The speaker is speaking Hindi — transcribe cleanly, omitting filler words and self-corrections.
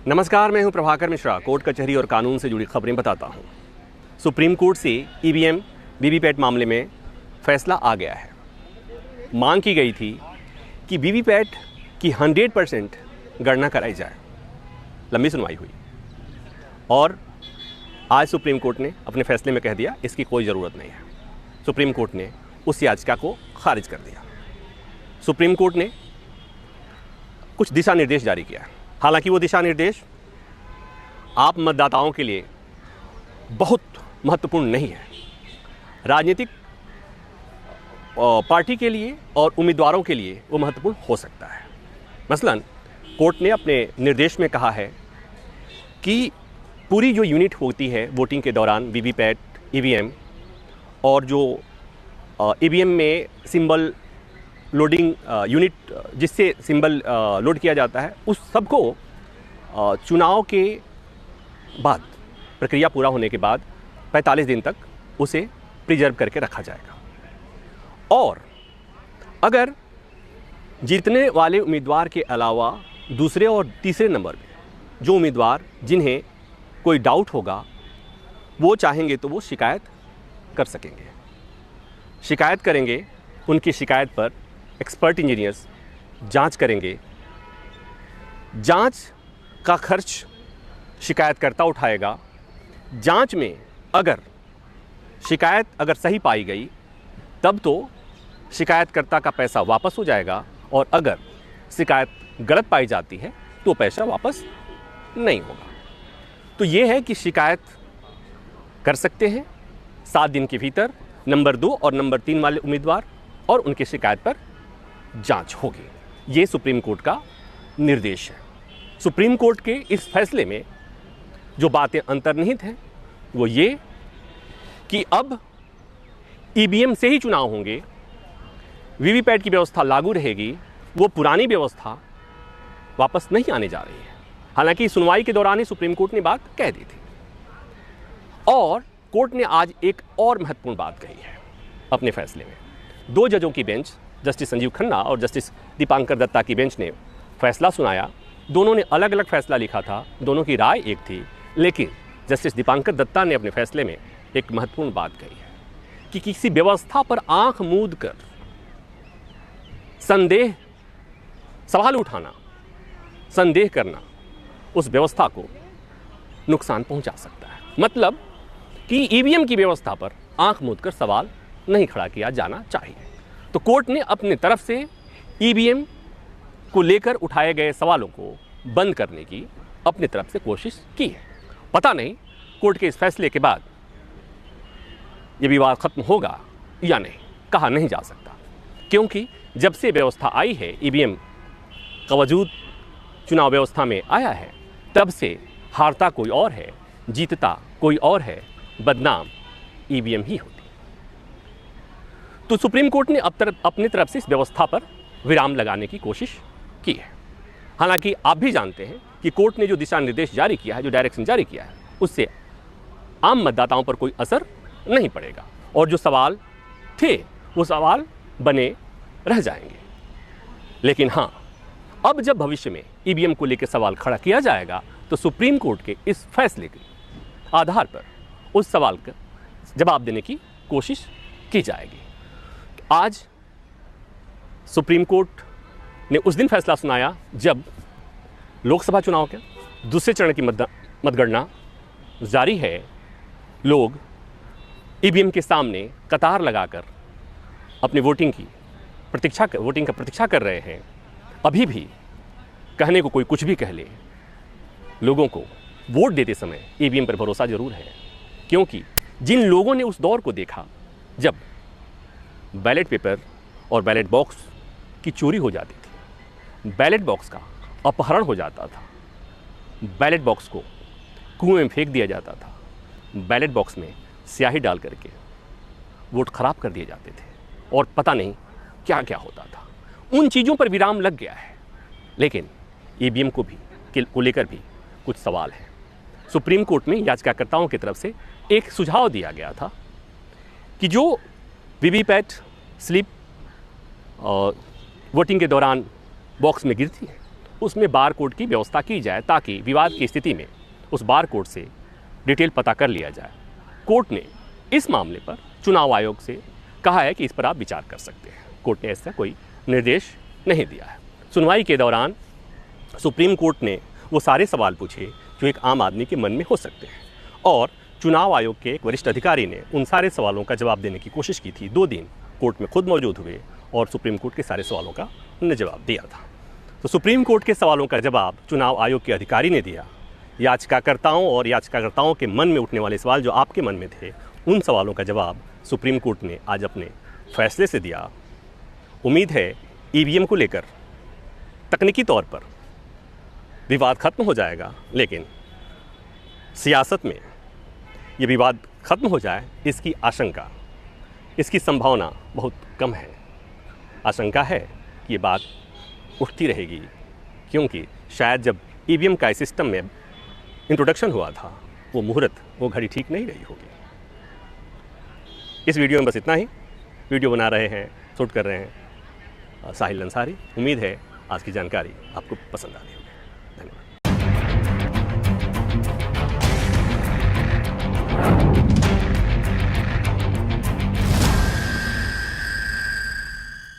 नमस्कार, मैं हूं प्रभाकर मिश्रा। कोर्ट कचहरी और कानून से जुड़ी खबरें बताता हूं। सुप्रीम कोर्ट से ईवीएम वीवीपैट मामले में फैसला आ गया है। मांग की गई थी कि वीवीपैट की 100% गणना कराई जाए। लंबी सुनवाई हुई और आज सुप्रीम कोर्ट ने अपने फैसले में कह दिया इसकी कोई ज़रूरत नहीं है। सुप्रीम कोर्ट ने उस याचिका को खारिज कर दिया। सुप्रीम कोर्ट ने कुछ दिशा निर्देश जारी किया। हालांकि वो दिशा निर्देश आप मतदाताओं के लिए बहुत महत्वपूर्ण नहीं है। राजनीतिक पार्टी के लिए और उम्मीदवारों के लिए वो महत्वपूर्ण हो सकता है। मसलन कोर्ट ने अपने निर्देश में कहा है कि पूरी जो यूनिट होती है वोटिंग के दौरान, वीवीपैट, ईवीएम और जो ईवीएम में सिंबल लोडिंग यूनिट जिससे सिंबल लोड किया जाता है, उस सब को चुनाव के बाद, प्रक्रिया पूरा होने के बाद 45 दिन तक उसे प्रिजर्व करके रखा जाएगा। और अगर जीतने वाले उम्मीदवार के अलावा दूसरे और तीसरे नंबर में जो उम्मीदवार जिन्हें कोई डाउट होगा, वो चाहेंगे तो वो शिकायत कर सकेंगे। शिकायत करेंगे, उनकी शिकायत पर एक्सपर्ट इंजीनियर्स जांच करेंगे। जांच का खर्च शिकायतकर्ता उठाएगा। जांच में अगर शिकायत सही पाई गई तब तो शिकायतकर्ता का पैसा वापस हो जाएगा, और अगर शिकायत गलत पाई जाती है तो पैसा वापस नहीं होगा। तो ये है कि शिकायत कर सकते हैं 7 दिन के भीतर नंबर 2 और नंबर 3 वाले उम्मीदवार, और उनकी शिकायत पर जांच होगी। ये सुप्रीम कोर्ट का निर्देश है। सुप्रीम कोर्ट के इस फैसले में जो बातें अंतर्निहित हैं वो ये कि अब ईवीएम से ही चुनाव होंगे, वीवीपैट की व्यवस्था लागू रहेगी, वो पुरानी व्यवस्था वापस नहीं आने जा रही है। हालांकि सुनवाई के दौरान ही सुप्रीम कोर्ट ने बात कह दी थी। और कोर्ट ने आज एक और महत्वपूर्ण बात कही है अपने फैसले में। 2 जजों की बेंच, जस्टिस संजीव खन्ना और जस्टिस दीपांकर दत्ता की बेंच ने फैसला सुनाया। दोनों ने अलग अलग फैसला लिखा था, दोनों की राय एक थी, लेकिन जस्टिस दीपांकर दत्ता ने अपने फैसले में एक महत्वपूर्ण बात कही है कि किसी व्यवस्था पर आंख मूंद कर सवाल उठाना, संदेह करना उस व्यवस्था को नुकसान पहुंचा सकता है। मतलब कि ईवीएम की व्यवस्था पर आंख मूंद कर सवाल नहीं खड़ा किया जाना चाहिए। तो कोर्ट ने अपने तरफ से ईवीएम को लेकर उठाए गए सवालों को बंद करने की अपनी तरफ से कोशिश की है। पता नहीं कोर्ट के इस फैसले के बाद ये विवाद खत्म होगा या नहीं, कहा नहीं जा सकता, क्योंकि जब से व्यवस्था आई है, ईवीएम का वजूद चुनाव व्यवस्था में आया है, तब से हारता कोई और है, जीतता कोई और है, बदनाम ईवीएम ही होती। तो सुप्रीम कोर्ट ने अपनी तरफ से इस व्यवस्था पर विराम लगाने की कोशिश की है। हालांकि आप भी जानते हैं कि कोर्ट ने जो दिशा निर्देश जारी किया है, जो डायरेक्शन जारी किया है, उससे आम मतदाताओं पर कोई असर नहीं पड़ेगा, और जो सवाल थे वो सवाल बने रह जाएंगे। लेकिन हाँ, अब जब भविष्य में ईवीएम को लेकर सवाल खड़ा किया जाएगा तो सुप्रीम कोर्ट के इस फैसले के आधार पर उस सवाल का जवाब देने की कोशिश की जाएगी। आज सुप्रीम कोर्ट ने उस दिन फैसला सुनाया जब लोकसभा चुनाव के दूसरे चरण की मतगणना जारी है। लोग ईवीएम के सामने कतार लगाकर अपनी वोटिंग का प्रतीक्षा कर रहे हैं। अभी भी कहने को कोई कुछ भी कह ले, लोगों को वोट देते समय ईवीएम पर भरोसा जरूर है, क्योंकि जिन लोगों ने उस दौर को देखा जब बैलेट पेपर और बैलेट बॉक्स की चोरी हो जाती थी, बैलेट बॉक्स का अपहरण हो जाता था, बैलेट बॉक्स को कुएं में फेंक दिया जाता था, बैलेट बॉक्स में स्याही डाल करके वोट खराब कर दिए जाते थे, और पता नहीं क्या क्या होता था। उन चीज़ों पर विराम लग गया है, लेकिन ईवीएम को लेकर भी कुछ सवाल हैं। सुप्रीम कोर्ट में याचिकाकर्ताओं की तरफ से एक सुझाव दिया गया था कि जो वीवीपैट स्लिप वोटिंग के दौरान बॉक्स में गिरती है, उसमें बार कोड की व्यवस्था की जाए ताकि विवाद की स्थिति में उस बार कोड से डिटेल पता कर लिया जाए। कोर्ट ने इस मामले पर चुनाव आयोग से कहा है कि इस पर आप विचार कर सकते हैं। कोर्ट ने ऐसा कोई निर्देश नहीं दिया है। सुनवाई के दौरान सुप्रीम कोर्ट ने वो सारे सवाल पूछे जो एक आम आदमी के मन में हो सकते हैं और चुनाव आयोग के एक वरिष्ठ अधिकारी ने उन सारे सवालों का जवाब देने की कोशिश की थी। 2 दिन कोर्ट में खुद मौजूद हुए और सुप्रीम कोर्ट के सारे सवालों का उन्होंने जवाब दिया था। तो सुप्रीम कोर्ट के सवालों का जवाब चुनाव आयोग के अधिकारी ने दिया। याचिकाकर्ताओं और याचिकाकर्ताओं के मन में उठने वाले सवाल जो आपके मन में थे, उन सवालों का जवाब सुप्रीम कोर्ट ने आज अपने फैसले से दिया। उम्मीद है ईवीएम को लेकर तकनीकी तौर पर विवाद खत्म हो जाएगा, लेकिन सियासत में ये विवाद खत्म हो जाए इसकी आशंका, इसकी संभावना बहुत कम है। आशंका है कि ये बात उठती रहेगी, क्योंकि शायद जब ईवीएम का सिस्टम में इंट्रोडक्शन हुआ था वो मुहूर्त, वो घड़ी ठीक नहीं रही होगी। इस वीडियो में बस इतना ही। वीडियो बना रहे हैं, शूट कर रहे हैं साहिल अंसारी। उम्मीद है आज की जानकारी आपको पसंद आ रही है।